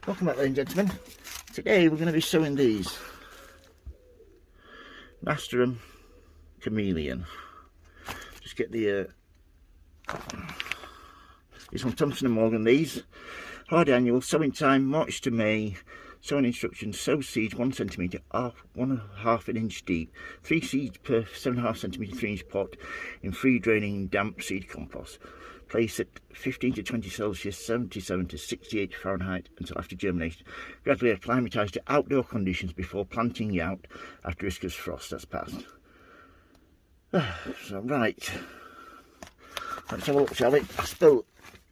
Welcome back, ladies and gentlemen. Today we're going to be sowing these Nasturtium chameleon. Just get the it's from Thompson & Morgan. These hard annual, sowing time March to May. Sowing instructions: sow seeds 1 cm, 1.5 an inch deep, 3 seeds per 7.5 cm 3 inch pot in free draining damp seed compost. Place at 15 to 20 Celsius, 77 to 68 Fahrenheit until after germination. Gradually acclimatise to outdoor conditions before planting out after risk of frost has passed. So, right, let's have a look, shall we? I spilled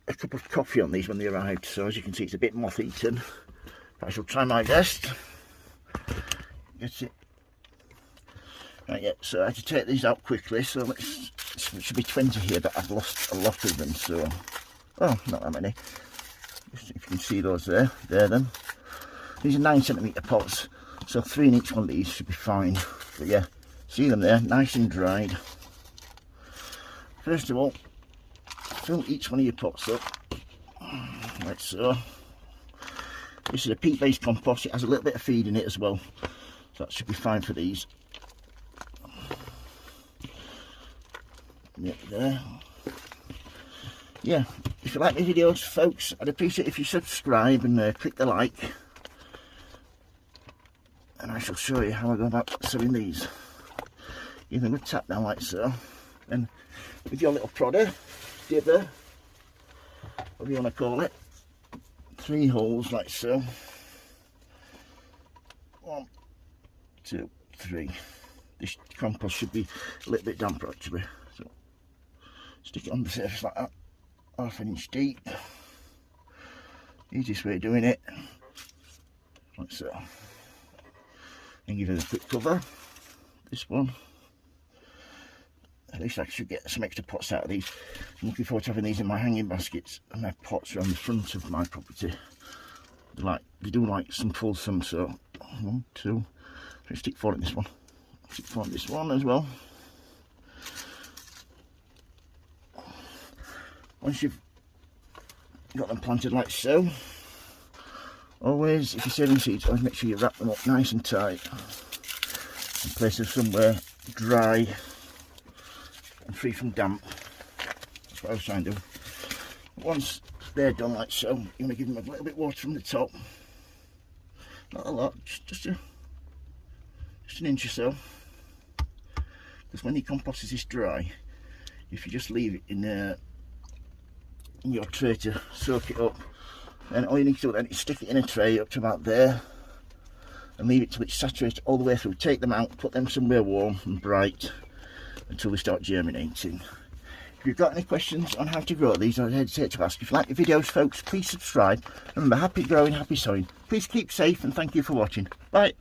a cup of coffee on these when they arrived, so as you can see it's a bit moth-eaten. I shall try my best. Get it. Right, yeah, so I had to take these out quickly, so it should be 20 here, but I've lost a lot of them, so, oh, not that many. Just if you can see those there then. These are 9 cm pots, so 3 in each one of these should be fine. But yeah, see them there, nice and dried. First of all, fill each one of your pots up, like so. This is a peat-based compost. It has a little bit of feed in it as well, so that should be fine for these. Yep, there. Yeah, if you like my videos, folks, I'd appreciate if you subscribe and click the like, and I shall show you how I go about sowing these. Give them a tap down like so, and with your little prodder, dibber, whatever you want to call it, 3 holes like so. 1, 2, 3. This compost should be a little bit damper actually. So stick it on the surface like that, 1/2 an inch deep. Easiest way of doing it, like so. And give it a quick cover. This one. At least I should get some extra pots out of these. I'm looking forward to having these in my hanging baskets and my pots around the front of my property. They do like some fulsome, so 1, 2, 3, stick 4 in this one. Stick 4 in this one as well. Once you've got them planted like so, always, if you're saving seeds, always make sure you wrap them up nice and tight and place them somewhere dry and free from damp. That's what I was trying to do. Once they're done like so, you want to give them a little bit of water from the top. Not a lot, just an inch or so. Because when your compost is this dry, if you just leave it in your tray to soak it up, then all you need to do then is stick it in a tray up to about there and leave it till it's saturated all the way through. Take them out, put them somewhere warm and bright until they start germinating. If you've got any questions on how to grow these, don't hesitate to ask. If you like the videos, folks, please subscribe. Remember, happy growing, happy sowing. Please keep safe and thank you for watching. Bye.